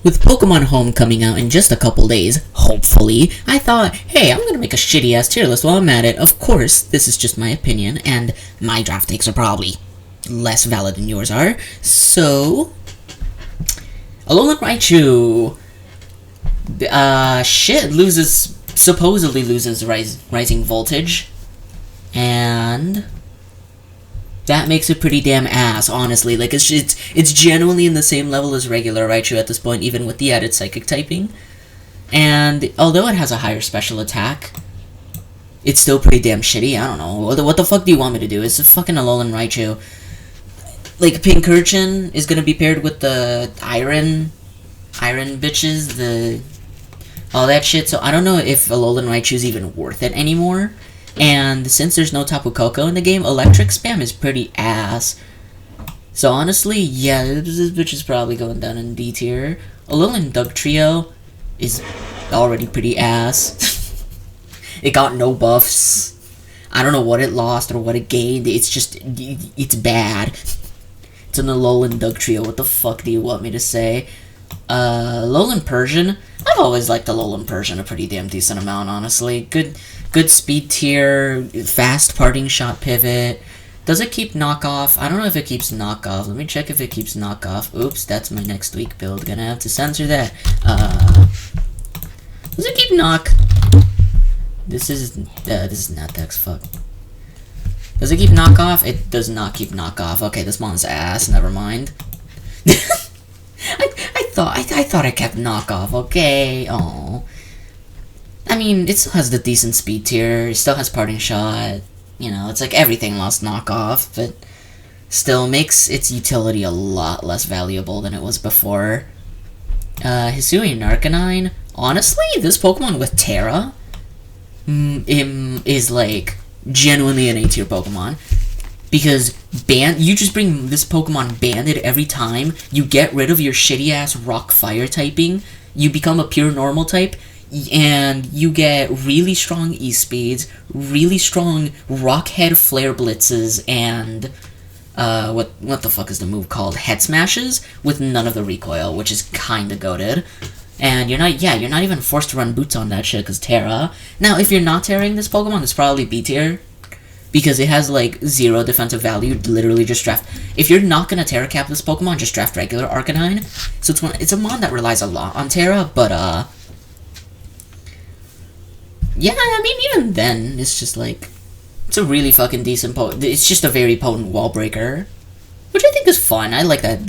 With Pokemon Home coming out in just a couple days, hopefully, I thought, hey, I'm gonna make a shitty-ass tier list while I'm at it. Of course, this is just my opinion, and my draft takes are probably less valid than yours are. So, Alolan Raichu, supposedly loses Rising Voltage, and that makes it pretty damn ass, honestly. Like, it's genuinely in the same level as regular Raichu at this point, even with the added Psychic typing. And although it has a higher special attack, it's still pretty damn shitty. I don't know. What the fuck do you want me to do? It's a fucking Alolan Raichu. Like, Pincurchin is gonna be paired with the Iron bitches, all that shit. So I don't know if Alolan Raichu is even worth it anymore. And since there's no Tapu Koko in the game, Electric Spam is pretty ass. So honestly, yeah, this bitch is probably going down in D tier. Alolan Dugtrio is already pretty ass. It got no buffs. I don't know what it lost or what it gained. It's bad. It's an Alolan Dugtrio. What the fuck do you want me to say? Alolan Persian. I've always liked Alolan Persian a pretty damn decent amount, honestly. Good speed tier, fast parting shot pivot. Does it keep knockoff? I don't know if it keeps knockoff. Let me check if it keeps knockoff. Oops, that's my next week build. Gonna have to censor that. Does it keep knock? This is Natex, fuck. Does it keep knockoff? It does not keep knockoff. Okay, this mon's ass, never mind. I thought I kept knockoff, okay. Oh. I mean, it still has the decent speed tier, it still has parting shot, you know, it's like everything lost knockoff, but still makes its utility a lot less valuable than it was before. Hisuian Arcanine, honestly, this Pokemon with Terra is like genuinely an A tier Pokemon. Because you just bring this Pokemon banded every time, you get rid of your shitty-ass rock-fire typing, you become a pure normal type, and you get really strong E-speeds, really strong Rockhead Flare Blitzes, and what the fuck is the move called? Head Smashes, with none of the recoil, which is kinda goated. And you're not even forced to run boots on that shit, because Terra. Now, if you're not tearing this Pokemon, it's probably B tier. Because it has, like, 0 defensive value, literally just draft... If you're not gonna Terra Cap this Pokemon, just draft regular Arcanine. So it's a mon that relies a lot on Terra, but, yeah, I mean, even then, it's just, like... It's a really fucking decent it's just a very potent wall breaker. Which I think is fun. I like that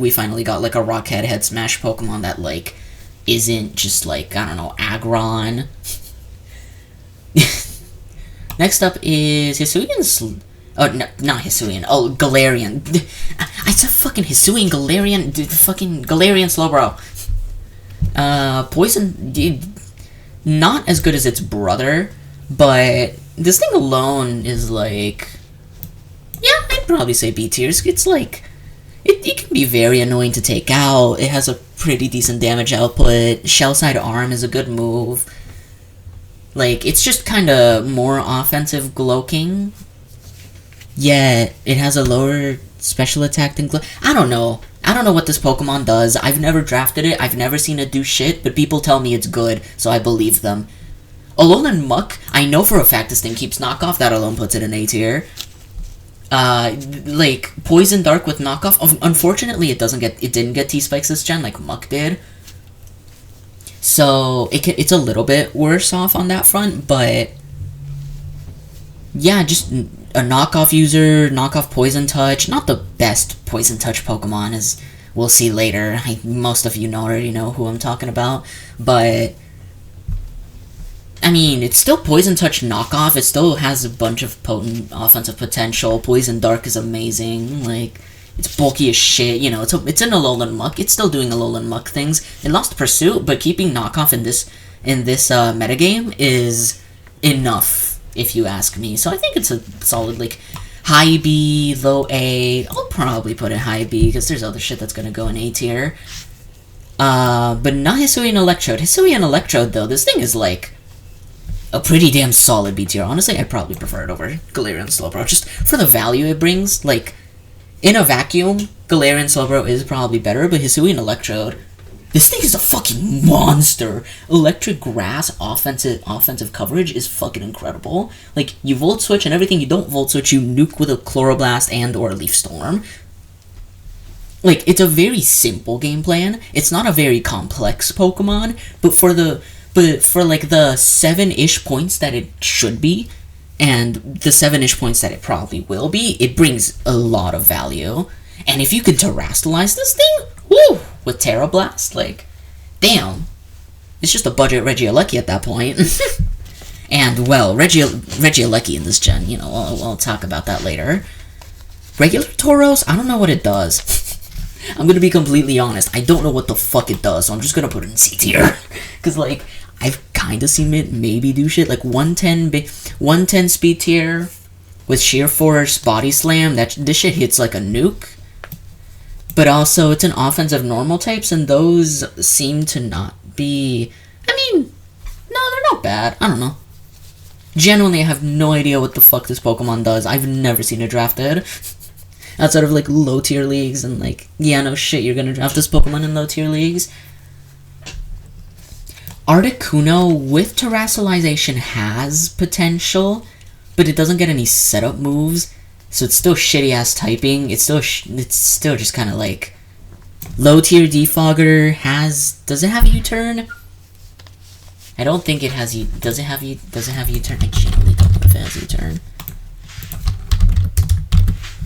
we finally got, like, a Rockhead Head Smash Pokemon that, like, isn't just, like, I don't know, Aggron. Next up is Hisuian oh, no, not Hisuian. Oh, Galarian. I said fucking Hisuian, Galarian, fucking Galarian Slowbro. Poison, not as good as its brother, but this thing alone is like, yeah, I'd probably say B tiers. It's like, it can be very annoying to take out. It has a pretty decent damage output. Shell Side Arm is a good move. Like, it's just kind of more offensive Gloking, yet it has a lower special attack than I don't know what this Pokemon does. I've never drafted it, I've never seen it do shit, but people tell me it's good, so I believe them. Alolan Muck, I know for a fact this thing keeps knockoff, that alone puts it in A tier. Like, Poison Dark with knockoff, unfortunately it didn't get T-Spikes this gen like Muck did. So, it's a little bit worse off on that front, but... Yeah, just a knockoff user, knockoff Poison Touch. Not the best Poison Touch Pokemon, as we'll see later. Most of you already know who I'm talking about. But... I mean, it's still Poison Touch knockoff. It still has a bunch of potent offensive potential. Poison Dark is amazing. Like... It's bulky as shit, you know, it's an Alolan Muck, it's still doing Alolan Muck things. It lost Pursuit, but keeping knockoff in this metagame is enough, if you ask me. So I think it's a solid, like, high B, low A. I'll probably put it high B, because there's other shit that's gonna go in A tier. But not Hisuian Electrode. Hisuian Electrode, though, this thing is, like, a pretty damn solid B tier. Honestly, I'd probably prefer it over Galarian Slowbro, just for the value it brings, like... In a vacuum, Galarian Slowbro is probably better, but Hisuian Electrode This thing is a fucking monster. Electric Grass offensive coverage is fucking incredible. Like, you Volt Switch and everything you don't Volt Switch, you nuke with a Chloroblast and or a Leaf Storm. Like, it's a very simple game plan. It's not a very complex Pokemon, but for like the 7-ish points that it should be, and the 7-ish points that it probably will be, it brings a lot of value. And if you could Terrastalize this thing, woo, with Terra Blast, like, damn. It's just a budget Regieleki at that point. And, well, Regieleki in this gen, you know, I'll talk about that later. Regular Tauros, I don't know what it does. I'm gonna be completely honest, I don't know what the fuck it does, so I'm just gonna put it in C tier. Because, like, I've kind of seen it maybe do shit, like 110 speed tier with Sheer Force, Body Slam, this shit hits like a nuke. But also, it's an offensive normal types, and those seem to not be... I mean, no, they're not bad. I don't know. Genuinely, I have no idea what the fuck this Pokemon does. I've never seen it drafted. Outside of, like, low-tier leagues, and, like, yeah, no shit, you're gonna draft this Pokemon in low-tier leagues. Articuno with Terrastalization has potential, but it doesn't get any setup moves. So it's still shitty-ass typing. It's still just kind of like... Low-tier Defogger has... Does it have U-turn? I don't think it has... Does it have U-turn? I genuinely don't know if it has U-turn.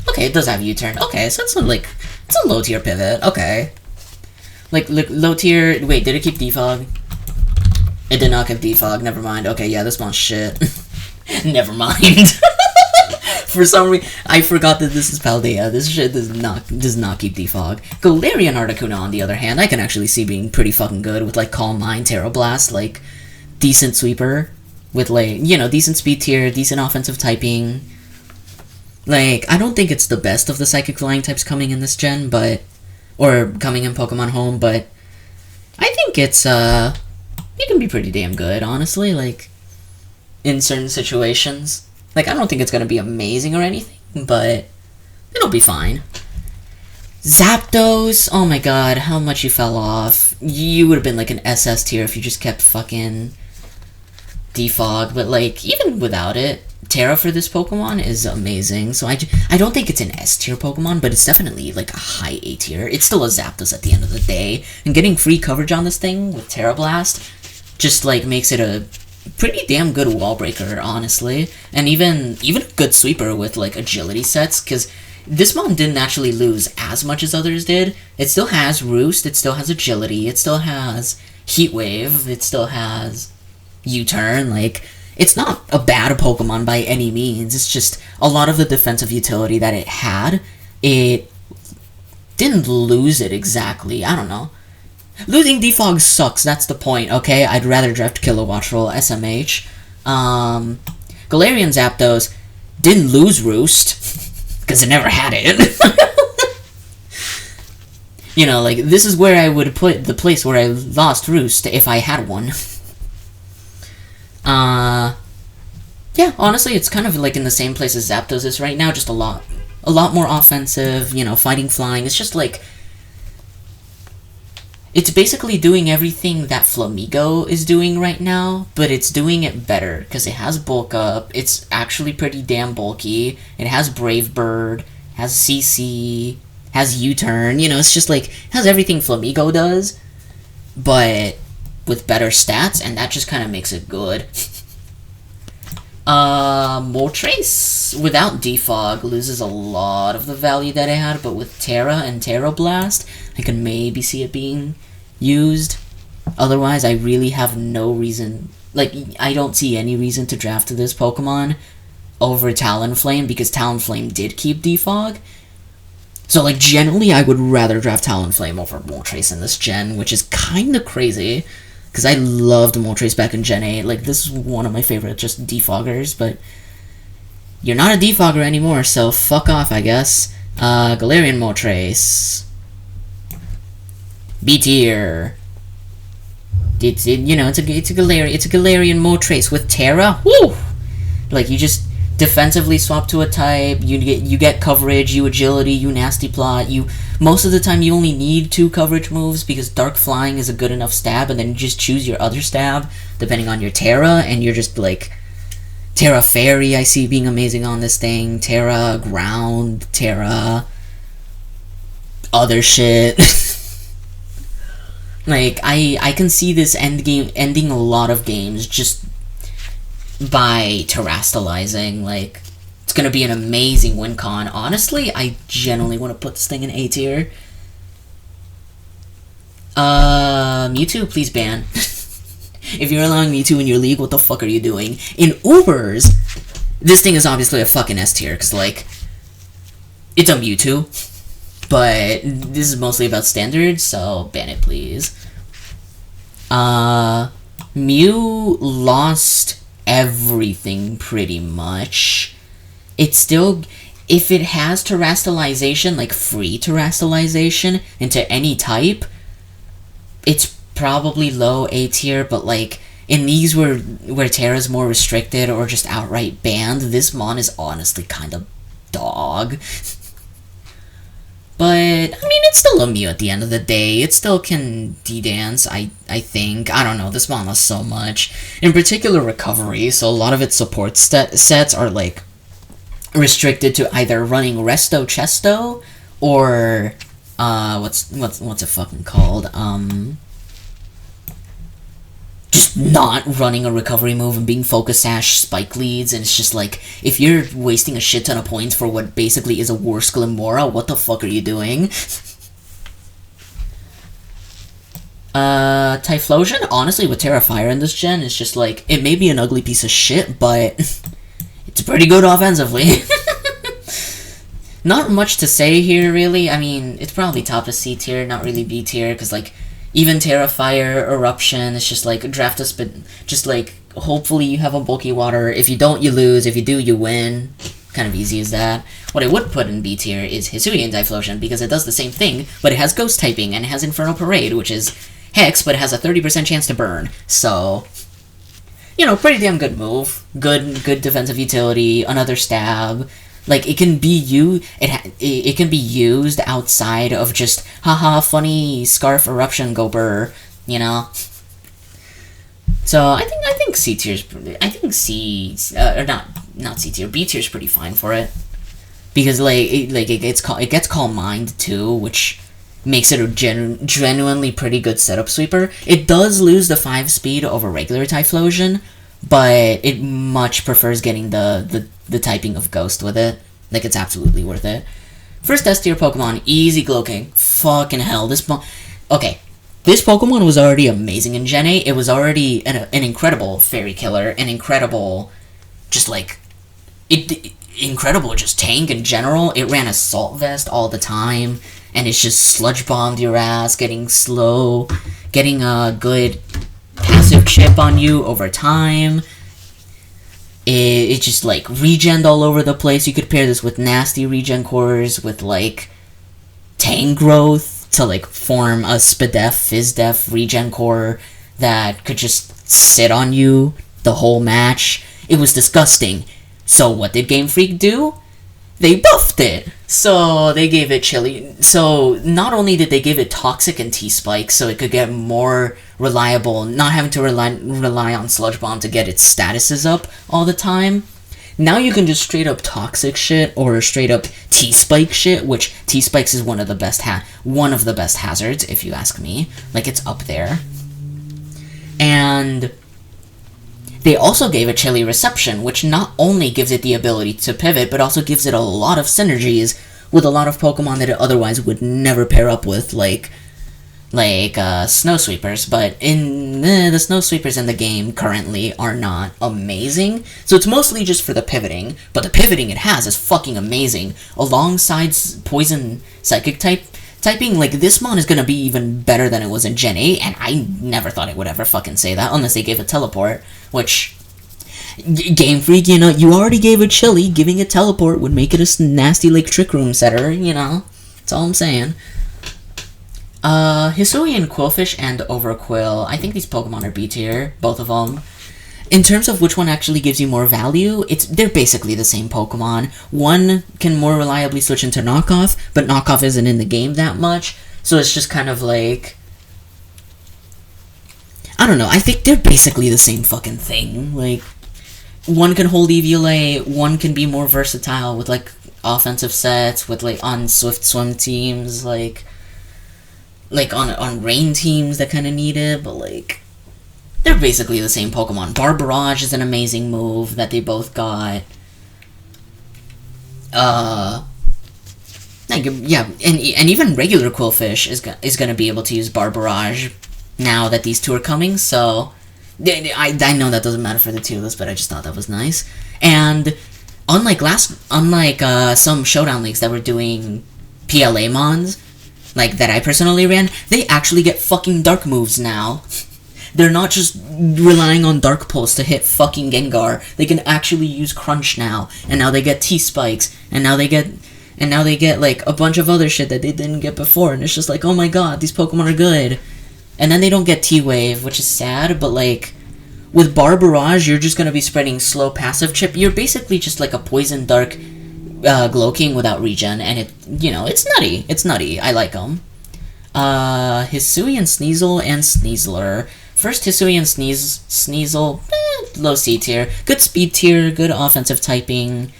Okay, it does have U-turn. Okay, so it's like... It's a low-tier pivot. Okay. Like low-tier... Wait, did it keep Defog? It did not keep Defog. Never mind. Okay, yeah, this one's shit. Never mind. For some reason, I forgot that this is Paldea. This shit does not keep Defog. Galarian Articuno, on the other hand, I can actually see being pretty fucking good with, like, Calm Mind, Terra Blast, like, decent sweeper. With, like, you know, decent speed tier, decent offensive typing. Like, I don't think it's the best of the Psychic Flying types coming in this gen, but... Or coming in Pokemon Home, but... I think it's, it can be pretty damn good, honestly, like... In certain situations. Like, I don't think it's gonna be amazing or anything, but it'll be fine. Zapdos, oh my god, how much you fell off. You would have been like an SS tier if you just kept fucking Defog, but like, even without it, Terra for this Pokemon is amazing. So I don't think it's an S tier Pokemon, but it's definitely like a high A tier. It's still a Zapdos at the end of the day, and getting free coverage on this thing with Terra Blast just like makes it a pretty damn good wall breaker, honestly. And even a good sweeper with, like, agility sets, because this mon didn't actually lose as much as others did. It still has Roost, it still has agility, it still has Heat Wave, it still has U-turn. Like, it's not a bad Pokemon by any means. It's just a lot of the defensive utility that it had, it didn't lose it exactly. I don't know. Losing Defog sucks, that's the point, okay? I'd rather draft Kilowatt Roll, SMH. Galarian Zapdos didn't lose Roost, because it never had it. You know, like, this is where I would put the place where I lost Roost if I had one. Yeah, honestly, it's kind of like in the same place as Zapdos is right now, just a lot more offensive, you know, fighting, flying. It's just like... It's basically doing everything that Flamigo is doing right now, but it's doing it better, because it has Bulk Up, it's actually pretty damn bulky, it has Brave Bird, has CC, has U-turn, you know, it's just like, it has everything Flamigo does, but with better stats, and that just kind of makes it good. Moltres, without Defog, loses a lot of the value that it had, but with Terra and Terra Blast, I can maybe see it being used. Otherwise, I really have no reason, like, I don't see any reason to draft this Pokemon over Talonflame, because Talonflame did keep Defog. So, like, generally, I would rather draft Talonflame over Moltres in this gen, which is kind of crazy, because I loved Moltres back in Gen 8. Like, this is one of my favorite just Defoggers, but you're not a Defogger anymore, so fuck off, I guess. Galarian Moltres. B tier. You know, it's a Galarian Moltres with Terra. Woo! Like, you just defensively swap to a type, you get coverage, you agility, you nasty plot, you most of the time you only need 2 coverage moves because dark flying is a good enough stab, and then you just choose your other stab depending on your Terra, and you're just like Terra Fairy I see being amazing on this thing, Terra Ground, Terra other shit. Like I can see this ending a lot of games just by terastalizing. Like, it's gonna be an amazing win con. Honestly, I genuinely want to put this thing in A tier. Mewtwo, please ban. If you're allowing Mewtwo in your league, what the fuck are you doing? In Ubers, this thing is obviously a fucking S tier, because, like, it's a Mewtwo, but this is mostly about standards, so ban it, please. Mew lost everything pretty much. It's still, if it has terastallization, like free terastallization into any type, it's probably low A tier, but like in these where Terra's more restricted or just outright banned, this mon is honestly kind of dog. But, I mean, it's still a Mew at the end of the day. It still can D-dance, I think. I don't know, this mon has so much. In particular, recovery, so a lot of its support sets are, like, restricted to either running Resto Chesto, or, what's it fucking called? Just not running a recovery move and being Focus Sash spike leads, and it's just like, if you're wasting a shit ton of points for what basically is a worse Glimmora, what the fuck are you doing? Typhlosion, honestly, with Terra Fire in this gen, is just like, it may be an ugly piece of shit, but it's pretty good offensively. Not much to say here, really. I mean, it's probably top of C tier, not really B tier, because, like, even Terra Fire, Eruption, it's just like, draft us, but just like, hopefully you have a bulky water. If you don't, you lose. If you do, you win. Kind of easy as that. What I would put in B tier is Hisuian Typhlosion, because it does the same thing, but it has Ghost typing, and it has Infernal Parade, which is Hex, but it has a 30% chance to burn. So, you know, pretty damn good move. Good defensive utility, another stab. Like, it can be it can be used outside of just, haha, funny Scarf Eruption go burr, you know? So, I think C tier's, I think C, or not C tier, B tier's pretty fine for it. Because, like, it gets Calm Mind, too, which makes it a genuinely pretty good setup sweeper. It does lose the 5 speed over regular Typhlosion, but it much prefers getting the typing of Ghost with it. Like, it's absolutely worth it. First S tier Pokemon, easy Gloking. Fucking hell, okay, this Pokemon was already amazing in Gen 8. It was already an incredible Fairy Killer, an incredible, just like, incredible just tank in general. It ran Assault Vest all the time, and it's just Sludge Bombed your ass, getting slow, getting a good passive chip on you over time. It just, like, regened all over the place. You could pair this with nasty regen cores, with, like, Tangrowth to, like, form a Spadef, Fizdef regen core that could just sit on you the whole match. It was disgusting. So what did Game Freak do? They buffed it! So they gave it Chili. So not only did they give it Toxic and T-Spike so it could get more reliable, not having to rely on Sludge Bomb to get its statuses up all the time, now you can just straight up Toxic shit or straight up T-Spike shit, which T-Spikes is one of the best hazards, if you ask me. Like, it's up there. And they also gave it Chilly Reception, which not only gives it the ability to pivot, but also gives it a lot of synergies with a lot of Pokemon that it otherwise would never pair up with, like Snow Sweepers. But the Snow Sweepers in the game currently are not amazing, so it's mostly just for the pivoting, but the pivoting it has is fucking amazing. Alongside Poison Psychic typing, like, this mon is gonna be even better than it was in Gen 8, and I never thought it would ever fucking say that, unless they gave it Teleport, which, Game Freak, you know, you already gave it Chili, giving it Teleport would make it a nasty, like, Trick Room setter, you know, that's all I'm saying. Hisuian Quillfish and Overquill, I think these Pokemon are B tier, both of them. in terms of which one actually gives you more value, they're basically the same Pokemon. One can more reliably switch into knockoff, but knockoff isn't in the game that much, so it's just kind of like, I don't know, I think they're basically the same fucking thing. Like, one can hold EVLA, one can be more versatile with, like, offensive sets, with, like, on Swift Swim teams, like on rain teams that kind of need it, but, like, they're basically the same Pokemon. Barbarage is an amazing move that they both got. Yeah, and even regular Quillfish is gonna be able to use Barbarage now that these two are coming, so I know that doesn't matter for the tier list, but I just thought that was nice. And unlike some Showdown leagues that were doing PLA mons, like that I personally ran, they actually get fucking dark moves now. They're not just relying on Dark Pulse to hit fucking Gengar. They can actually use Crunch now, and now they get T-Spikes, and now they get like a bunch of other shit that they didn't get before, and it's just like, oh my god, these Pokemon are good. And then they don't get T-Wave, which is sad, but like, with Barbarage, you're just gonna be spreading slow passive chip. You're basically just like a Poison Dark Glowking without regen, and it's nutty. It's nutty. I like them. Hisuian, Sneasel, and Sneasler. First, Hisuian Sneasel, low C tier. Good speed tier, good offensive typing.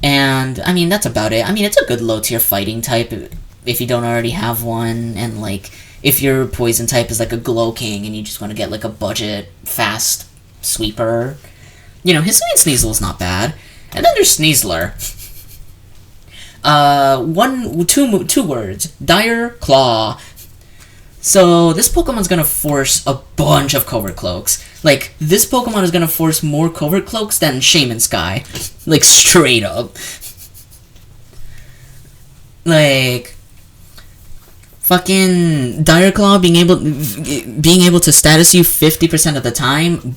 And, I mean, that's about it. I mean, it's a good low tier fighting type if you don't already have one. And, like, if your poison type is like a Glow King and you just want to get, like, a budget, fast sweeper. Hisuian Sneasel is not bad. And then there's Sneasler. Two words. Dire Claw. So, this Pokemon's gonna force a bunch of Covert Cloaks. Like, this Pokemon is gonna force more Covert Cloaks than Shaman Sky. Like, straight up. Like, fucking Dire Claw being able to status you 50% of the time,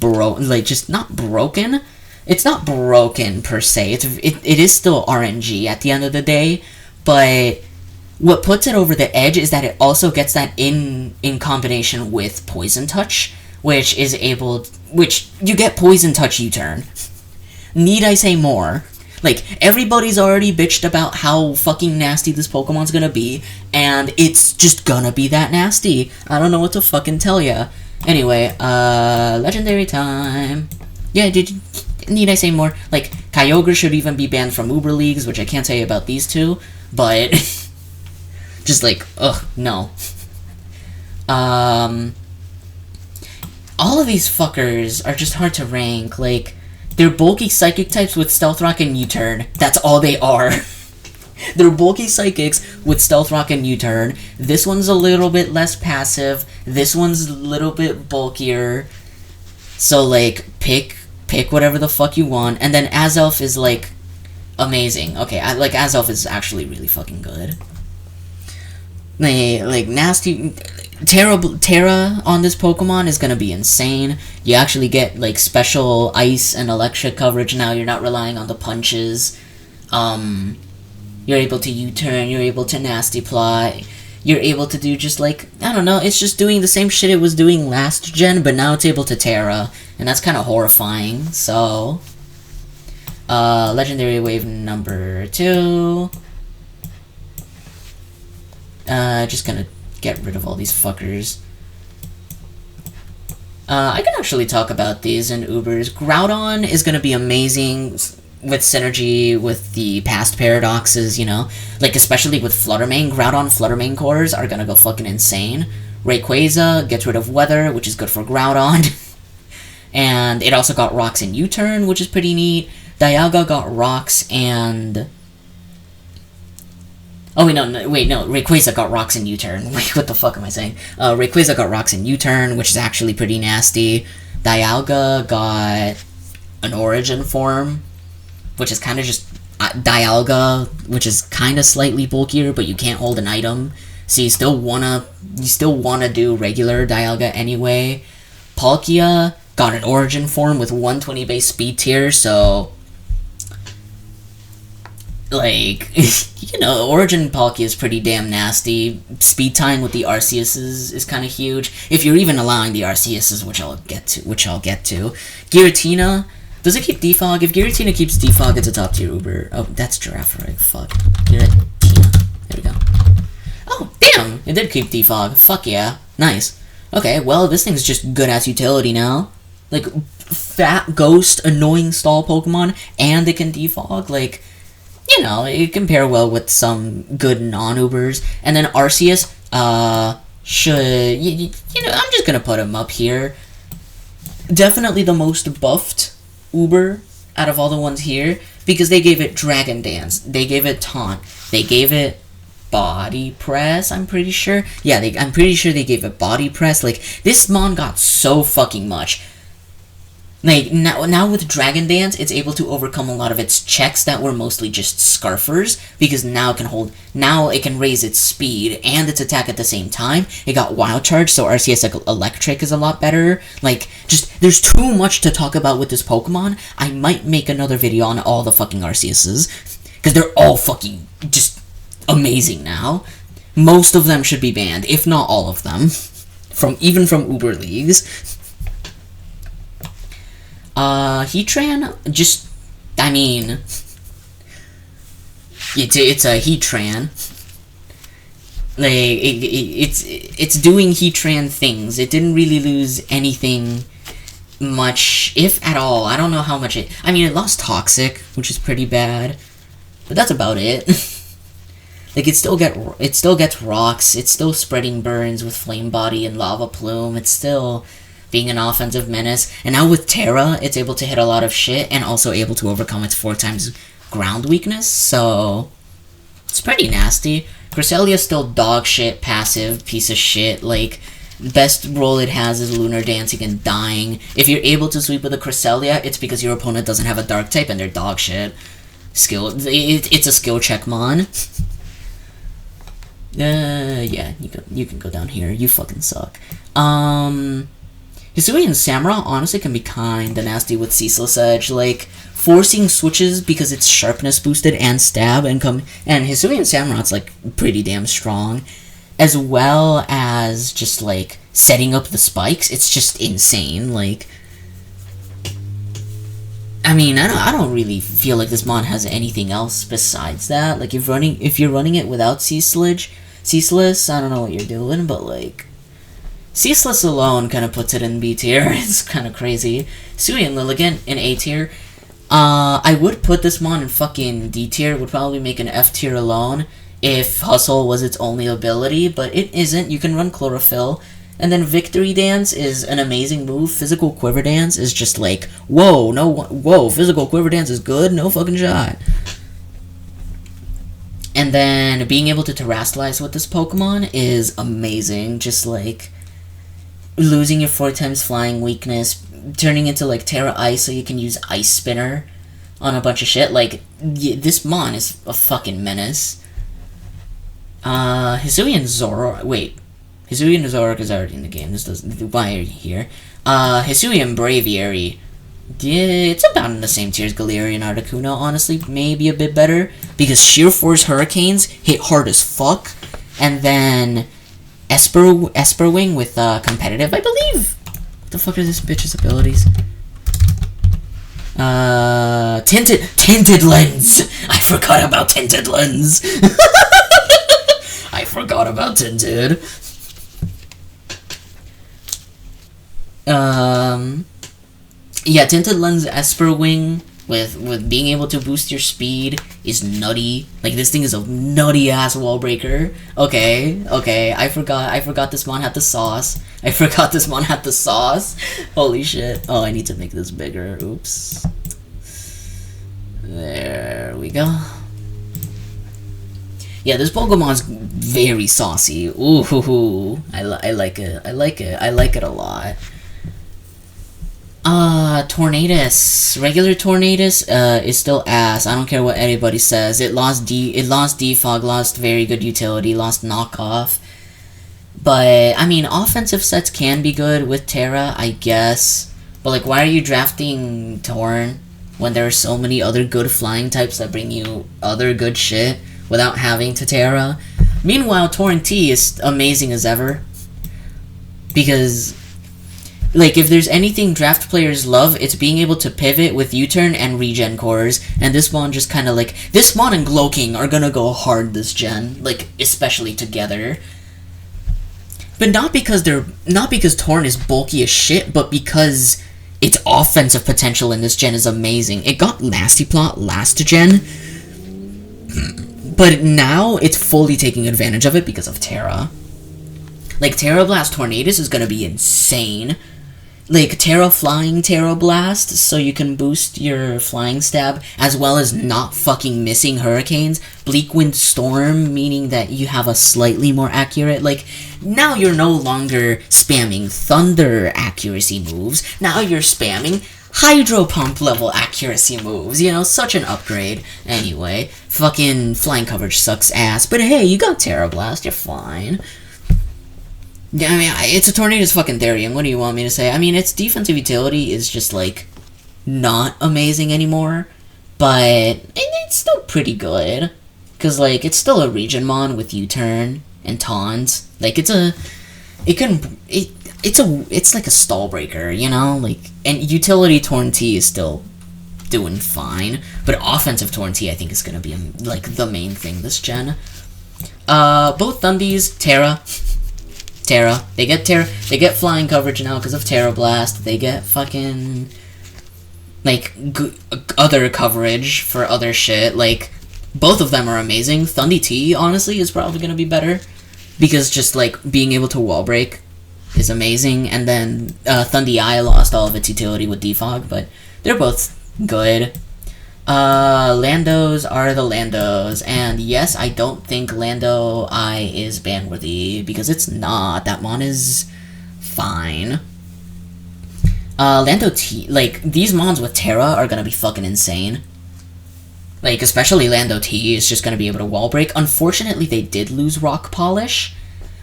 just not broken. It's not broken, per se. It is still RNG at the end of the day, but what puts it over the edge is that it also gets that in combination with Poison Touch, which you get Poison Touch U-turn. Need I say more? Like, everybody's already bitched about how fucking nasty this Pokemon's gonna be, and it's just gonna be that nasty. I don't know what to fucking tell ya. Anyway, legendary time. Yeah, need I say more? Like, Kyogre should even be banned from Uber Leagues, which I can't tell you about these two, but just like, ugh, no. All of these fuckers are just hard to rank. Like, they're bulky psychic types with Stealth Rock and U-turn. That's all they are. They're bulky psychics with Stealth Rock and U-turn. This one's a little bit less passive. This one's a little bit bulkier. So, like, pick whatever the fuck you want. And then Azelf is, like, amazing. Okay, Azelf is actually really fucking good. Like, nasty... Terra on this Pokemon is gonna be insane. You actually get, like, special Ice and Electric coverage now. You're not relying on the punches. You're able to U-turn, you're able to Nasty Plot. You're able to do just, like, I don't know, it's just doing the same shit it was doing last gen, but now it's able to Terra. And that's kind of horrifying, so... Legendary Wave number 2. Just gonna get rid of all these fuckers. I can actually talk about these in Ubers. Groudon is gonna be amazing with synergy with the past paradoxes, you know? Like, especially with Fluttermane. Groudon Fluttermane cores are gonna go fucking insane. Rayquaza gets rid of Weather, which is good for Groudon. And it also got Rocks and U-turn, which is pretty neat. Dialga got Rocks and... Oh, wait, no, Rayquaza got Rocks and U-turn. What the fuck am I saying? Rayquaza got Rocks and U-turn, which is actually pretty nasty. Dialga got an Origin form, which is kind of just Dialga, which is kind of slightly bulkier, but you can't hold an item. So you still wanna do regular Dialga anyway. Palkia got an Origin form with 120 base speed tier, so... Like, Origin Palkia is pretty damn nasty. Speed tying with the Arceus is kind of huge. If you're even allowing the Arceus, which I'll get to. Giratina, does it keep Defog? If Giratina keeps Defog, it's a top tier Uber. Oh, that's Giraffe, right? Fuck. Giratina. There we go. Oh, damn! It did keep Defog. Fuck yeah. Nice. Okay, well, this thing's just good-ass utility now. Like, fat, ghost, annoying stall Pokemon, and it can defog. Like, it can pair well with some good non-Ubers. And then Arceus, should, I'm just gonna put him up here. Definitely the most buffed Uber out of all the ones here, because they gave it Dragon Dance, they gave it Taunt, they gave it Body Press, I'm pretty sure. Yeah, I'm pretty sure they gave it Body Press. Like, this Mon got so fucking much. Like, now with Dragon Dance, it's able to overcome a lot of its checks that were mostly just Scarfers, because now it can raise its speed and its attack at the same time. It got Wild Charge, so Arceus Electric is a lot better. Like, there's too much to talk about with this Pokemon. I might make another video on all the fucking Arceuses, because they're all fucking just amazing now. Most of them should be banned, if not all of them, even from Uber Leagues. Heatran, it's a Heatran. Like, it's doing Heatran things. It didn't really lose anything much, if at all. I don't know how much it lost Toxic, which is pretty bad, but that's about it. Like, it still gets rocks, it's still spreading burns with Flame Body and Lava Plume, it's still being an offensive menace. And now with Terra, it's able to hit a lot of shit and also able to overcome its 4 times ground weakness, so it's pretty nasty. Cresselia's still dog shit, passive, piece of shit. Like, best role it has is Lunar Dancing and dying. If you're able to sweep with a Cresselia, it's because your opponent doesn't have a dark type and they're dog shit. It's a skill check mon. Yeah, you can go down here. You fucking suck. Hisuian Samurott honestly can be kinda nasty with Ceaseless Edge, like, forcing switches because it's sharpness boosted and stab, and Hisuian Samurott's, like, pretty damn strong, as well as just, like, setting up the spikes. It's just insane. Like, I don't really feel like this mon has anything else besides that. Like, if you're running it without Ceaseless, I don't know what you're doing, but, like, Ceaseless alone kind of puts it in B tier. It's kind of crazy. Hisuian Lilligant in A tier. I would put this mon in fucking D tier. Would probably make an F tier alone if Hustle was its only ability, but it isn't. You can run Chlorophyll. And then Victory Dance is an amazing move. Physical Quiver Dance is just like, whoa, Physical Quiver Dance is good? No fucking shot. And then being able to Terrasilize with this Pokemon is amazing. Just like losing your 4 times flying weakness, turning into like Terra Ice so you can use Ice Spinner on a bunch of shit. Like, this mon is a fucking menace. Hisuian Zoroark is already in the game. Why are you here? Hisuian Braviary. Yeah, it's about in the same tier as Galarian Articuno, honestly. Maybe a bit better, because Sheer Force Hurricanes hit hard as fuck. And then Esper Wing with competitive, I believe. What the fuck are this bitch's abilities? Tinted Lens. I forgot about Tinted Lens. I forgot about Tinted. Yeah, Tinted Lens Esper Wing with being able to boost your speed is nutty. Like, this thing is a nutty ass wall breaker. Okay, I forgot this mon had the sauce. Holy shit. Oh, I need to make this bigger. Oops. There we go. Yeah, this Pokemon's very saucy. Ooh, I like it. I like it a lot. Tornadus. Regular Tornadus is still ass. I don't care what anybody says. It lost defog, lost very good utility, lost knockoff. But offensive sets can be good with Terra, I guess. But like, why are you drafting Torn? when there are so many other good flying types that bring you other good shit without having to Terra. Meanwhile, Torrent T is amazing as ever. Because, like, if there's anything draft players love, it's being able to pivot with U-turn and regen cores, and this mon just kind of like, this mon and Glowking are gonna go hard this gen, like, especially together. But not because Torrent is bulky as shit, but because its offensive potential in this gen is amazing. It got Nasty Plot last gen, but now it's fully taking advantage of it because of Terra. Like, Terra Blast Tornadus is gonna be insane. Like, Terra Flying Terra Blast, so you can boost your Flying Stab, as well as not fucking missing Hurricanes. Bleak Wind Storm, meaning that you have a slightly more accurate, like, now you're no longer spamming Thunder accuracy moves, now you're spamming Hydro Pump level accuracy moves, you know, such an upgrade. Anyway, fucking flying coverage sucks ass, but hey, you got Terra Blast, you're fine. Yeah, I mean, it's a Tornado's fucking Therian, what do you want me to say? I mean, its defensive utility is just, like, not amazing anymore, but it's still pretty good. Because, like, it's still a regen mon with U-turn and taunt. Like, it's like a stall breaker, you know? Like, and utility Torn T is still doing fine, but offensive Torn T I think is gonna be, like, the main thing this gen. Both Thundies, Terra. They get flying coverage now because of Terra Blast. They get fucking, like, other coverage for other shit. Like, both of them are amazing. Thundi T, honestly, is probably gonna be better. Because just, like, being able to wall break is amazing. And then, Thundi I lost all of its utility with Defog, but they're both good. Landos are the Landos, and yes, I don't think Lando I is ban-worthy, because it's not. That mon is fine. Lando T, like, these mons with Terra are gonna be fucking insane. Like, especially Lando T is just gonna be able to wall break. Unfortunately, they did lose Rock Polish,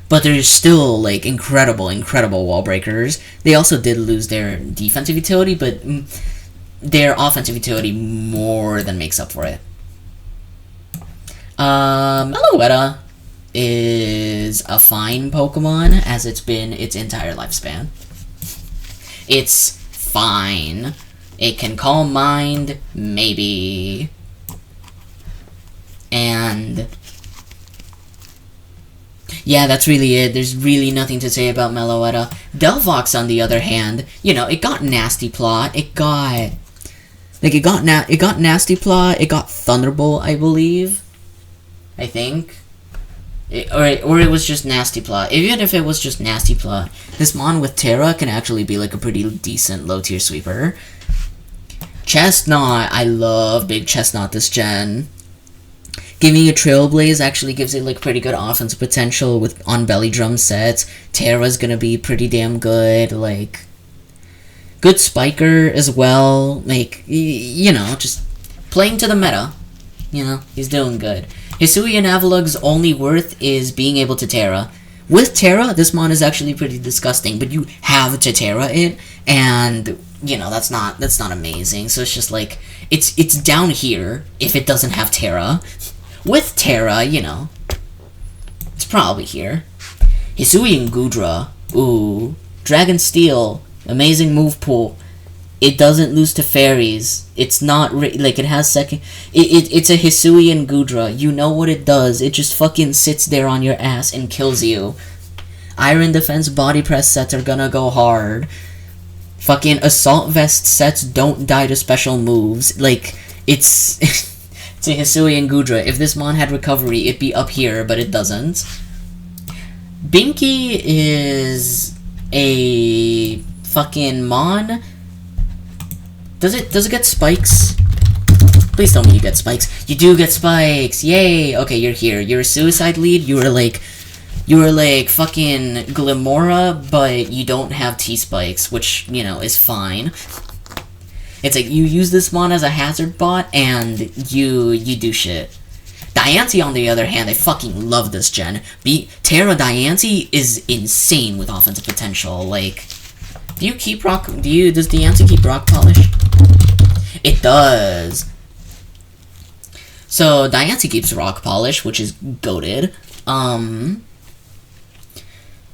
but they're still, like, incredible wall breakers. They also did lose their defensive utility, but their offensive utility more than makes up for it. Meloetta is a fine Pokemon, as it's been its entire lifespan. It's fine. It can Calm Mind, maybe. And yeah, that's really it. There's really nothing to say about Meloetta. Delphox, on the other hand, you know, it got Nasty Plot. It got Nasty Plot. It got Thunderbolt, I believe. I think. Or it was just Nasty Plot. Even if it was just Nasty Plot, this mon with Terra can actually be like a pretty decent low tier sweeper. Chestnut, I love Big Chestnut this gen. Giving a Trailblaze actually gives it like pretty good offensive potential on belly drum sets. Terra's gonna be pretty damn good, like good spiker as well. Like, you know, just playing to the meta. You know, he's doing good. Hisuian Avalug's only worth is being able to Terra. With Terra, this mon is actually pretty disgusting, but you have to Terra it, and you know, that's not amazing. So it's just like it's down here if it doesn't have Terra. With Terra, you know, it's probably here. Hisuian Gudra, ooh, Dragon Steel, amazing move pool. It doesn't lose to fairies. It's not like it has second. It's a Hisuian Gudra. You know what it does. It just fucking sits there on your ass and kills you. Iron Defense body press sets are gonna go hard. Fucking Assault Vest sets don't die to special moves. Like, it's it's a Hisuian Gudra. If this mon had recovery, it'd be up here, but it doesn't. Binky is a fucking mon. Does it get spikes? Please tell me you get spikes. You do get spikes. Yay. Okay, you're here. You're a suicide lead. You were like fucking Glimora, but you don't have T-spikes, which, you know, is fine. It's like you use this mon as a hazard bot and you do shit. Diancie, on the other hand, I fucking love this gen. Terra Diancie is insane with offensive potential. Like, does Diancie keep Rock Polish? It does. So Diancie keeps Rock Polish, which is goated.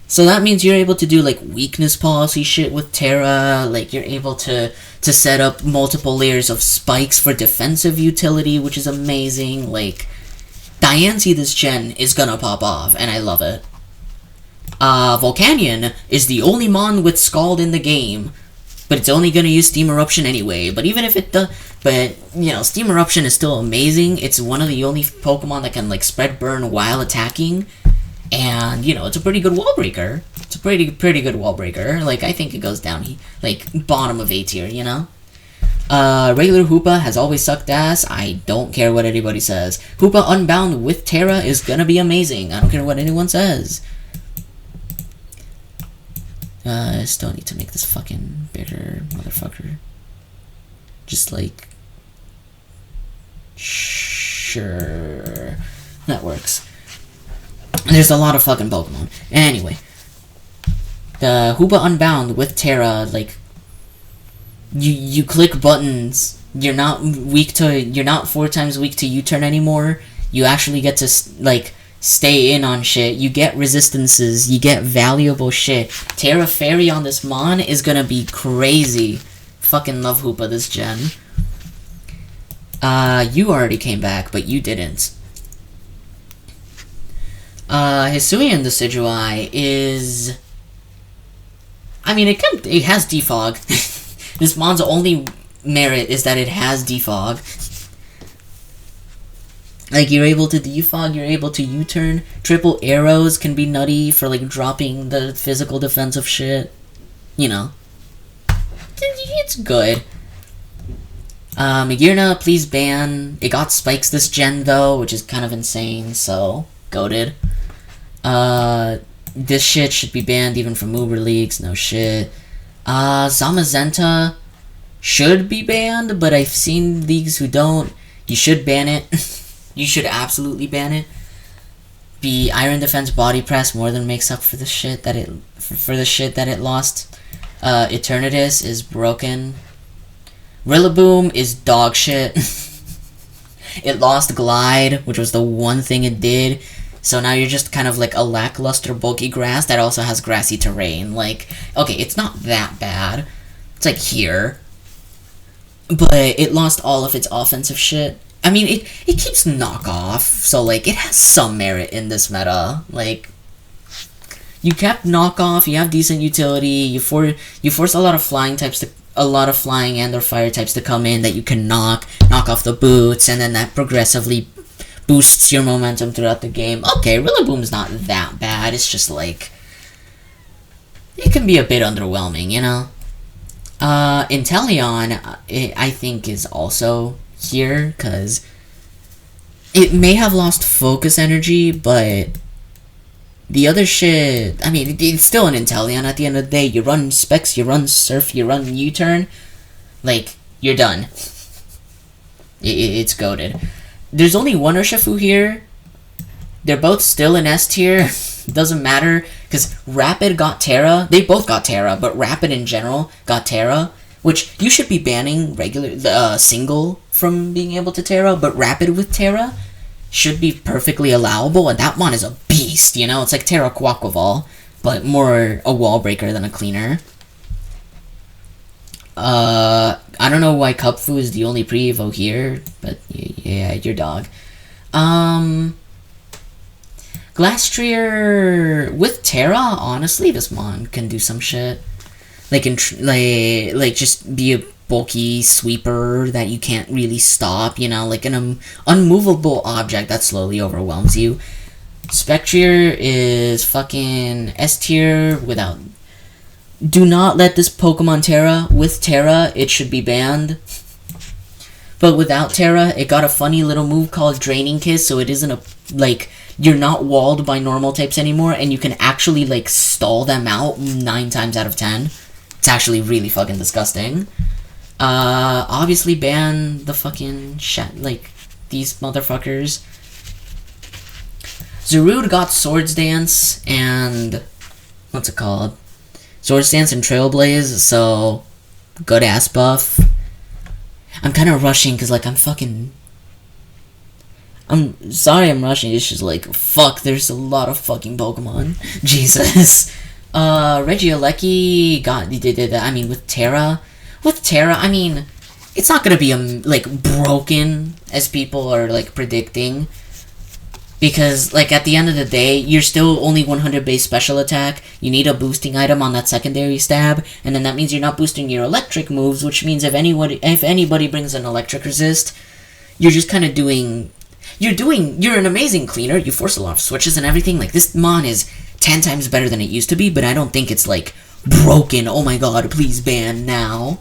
So that means you're able to do like weakness policy shit with Terra. Like you're able to set up multiple layers of spikes for defensive utility, which is amazing. Like Diancie this gen is gonna pop off, and I love it. Volcanion is the only mon with Scald in the game, but it's only gonna use Steam Eruption anyway. But even if it does, but you know, Steam Eruption is still amazing. It's one of the only Pokemon that can like spread burn while attacking, and you know, it's a pretty good wall breaker. It's a pretty good wall breaker. Like I think it goes down like bottom of A tier, you know. Regular Hoopa has always sucked ass. I don't care what anybody says. Hoopa Unbound with Terra is gonna be amazing. I don't care what anyone says. I still need to make this fucking bigger, motherfucker. Just like... Sure. That works. There's a lot of fucking Pokemon. Anyway. The Hoopa Unbound with Terra, like... You click buttons. You're not 4 times weak to U-turn anymore. You actually get to, like... stay in on shit. You get resistances. You get valuable shit. Terra Fairy on this mon is gonna be crazy. Fucking love Hoopa this gen. You already came back, but you didn't. Hisuian Decidueye is... I mean, it has Defog. This mon's only merit is that it has Defog. Like, you're able to defog, you're able to U-turn. Triple arrows can be nutty for, like, dropping the physical defensive shit. You know. It's good. Magirna, please ban. It got spikes this gen, though, which is kind of insane, so... goated. This shit should be banned even from Uber Leagues, no shit. Zamazenta should be banned, but I've seen leagues who don't. You should ban it. You should absolutely ban it. The Iron Defense Body Press more than makes up for the shit that it lost. Eternatus is broken. Rillaboom is dog shit. It lost Glide, which was the one thing it did. So now you're just kind of like a lackluster bulky grass that also has grassy terrain. Like, okay, it's not that bad. It's like here. But it lost all of its offensive shit. I mean, it keeps knockoff, so, like, it has some merit in this meta. Like, you kept knockoff, you have decent utility, you force a lot of flying and or fire types to come in that you can knock off the boots, and then that progressively boosts your momentum throughout the game. Okay, Rillaboom's not that bad, it's just, like, it can be a bit underwhelming, you know? Inteleon, I think, is also... here, because it may have lost focus energy, but the other shit, I mean, it's still an Inteleon at the end of the day. You run Specs, you run Surf, you run U-turn, like, you're done. It's goated. There's only one Urshifu here. They're both still in S tier. Doesn't matter, because Rapid got Terra. They both got Terra, but Rapid in general got Terra. Which, you should be banning single from being able to Terra, but Rapid with Terra should be perfectly allowable, and that one is a beast, you know? It's like Terra Quaquaval, but more a wall breaker than a cleaner. I don't know why Cupfu is the only pre-evo here, but yeah, your dog. Glastrier with Terra, honestly, this mon can do some shit. Like, like just be a bulky sweeper that you can't really stop, you know, like an unmovable object that slowly overwhelms you. Spectrier is fucking S tier without... Do not let this Pokemon Terra. With Terra, it should be banned. But without Terra, it got a funny little move called Draining Kiss, so it isn't a... like, you're not walled by normal types anymore, and you can actually, like, stall them out 9 times out of 10. It's actually really fucking disgusting. Obviously ban the fucking like, these motherfuckers. Zarude got Swords Dance and... what's it called? Swords Dance and Trailblaze, so... good ass buff. I'm kind of rushing because, like, I'm sorry I'm rushing. It's just like, fuck, there's a lot of fucking Pokemon. Jesus. Regieleki I mean, with Terra, I mean, it's not gonna be, like, broken, as people are, like, predicting. Because, like, at the end of the day, you're still only 100 base special attack, you need a boosting item on that secondary stab, and then that means you're not boosting your electric moves, which means if anybody brings an electric resist, you're just kind of doing... You're an amazing cleaner, you force a lot of switches and everything, like, this mon is 10 times better than it used to be, but I don't think it's, like, broken, oh my god, please ban now.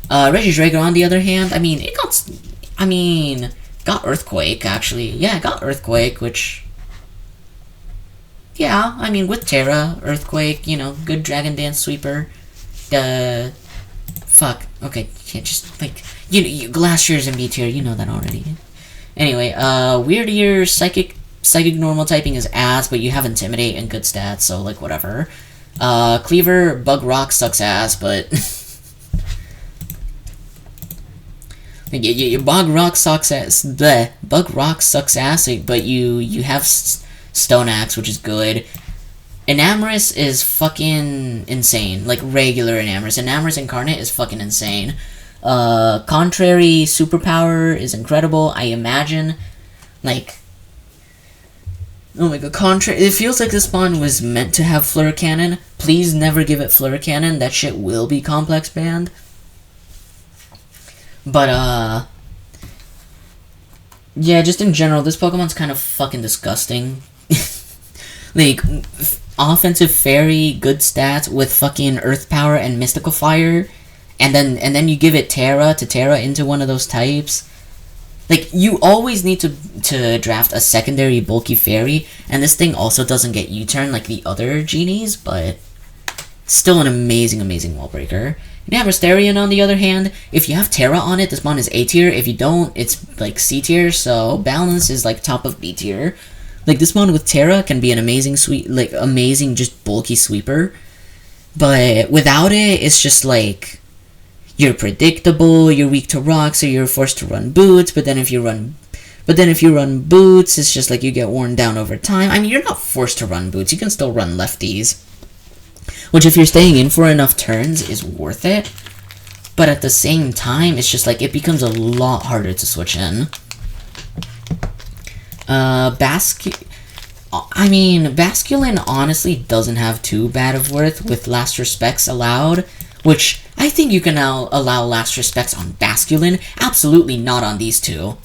Regidrago, on the other hand, I mean, got Earthquake, actually. Yeah, it got Earthquake, which... Yeah, I mean, with Terra, Earthquake, you know, good Dragon Dance Sweeper. Fuck. Okay, yeah, just, like... Glacier's in B tier, you know that already. Anyway, Weirdier, Psychic Normal typing is ass, but you have Intimidate and good stats, so, like, whatever. Cleaver, Bug Rock sucks ass, but... Bug Rock sucks ass, but you have Stone Axe, which is good. Enamorous is fucking insane. Like, regular Enamorous. Enamorous Incarnate is fucking insane. Contrary Superpower is incredible, I imagine. Like... Oh my god, it feels like this spawn was meant to have Fleur Cannon. Please never give it Fleur Cannon, that shit will be complex banned. But, yeah, just in general, this Pokemon's kind of fucking disgusting. Like, offensive fairy, good stats with fucking Earth Power and Mystical Fire, and then you give it Terra to Terra into one of those types. Like, you always need to draft a secondary bulky fairy, and this thing also doesn't get U-turn like the other genies, but still an amazing, amazing wall breaker. Namasterian, on the other hand, if you have Terra on it, this mon is A tier. If you don't, it's like C tier, so balance is like top of B tier. Like, this mon with Terra can be an amazing amazing just bulky sweeper. But without it, it's just like, you're predictable, you're weak to rocks, so you're forced to run boots, but then if you run boots, it's just like you get worn down over time. I mean, you're not forced to run boots, you can still run lefties. Which, if you're staying in for enough turns, is worth it. But at the same time, it's just like, it becomes a lot harder to switch in. Basculin honestly doesn't have too bad of worth with Last Respects allowed. Which, I think you can now allow Last Respects on Basculin. Absolutely not on these two.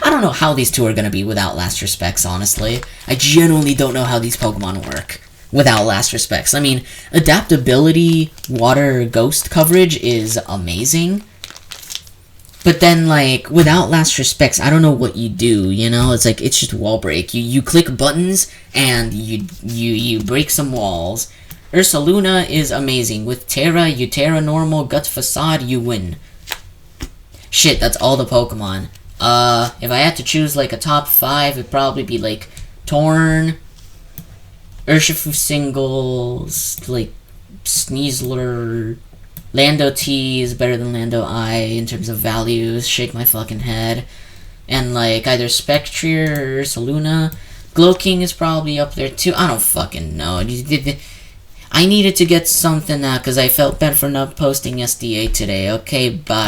I don't know how these two are going to be without Last Respects, honestly. I genuinely don't know how these Pokemon work without Last Respects. I mean, adaptability, water, ghost coverage is amazing. But then, like, without Last Respects, I don't know what you do, you know? It's like, it's just wall break. You click buttons, and you break some walls. Ursaluna is amazing. With Terra, you Terra normal, Gut Facade, you win. Shit, that's all the Pokemon. If I had to choose, like, a top 5, it'd probably be, like, Torn, Urshifu Singles, like, Sneasler, Lando T is better than Lando I in terms of values, shake my fucking head, and, like, either Spectrier or Ursaluna. Glowking is probably up there, too, I don't fucking know. I needed to get something out, because I felt bad for not posting SDA today. Okay, bye.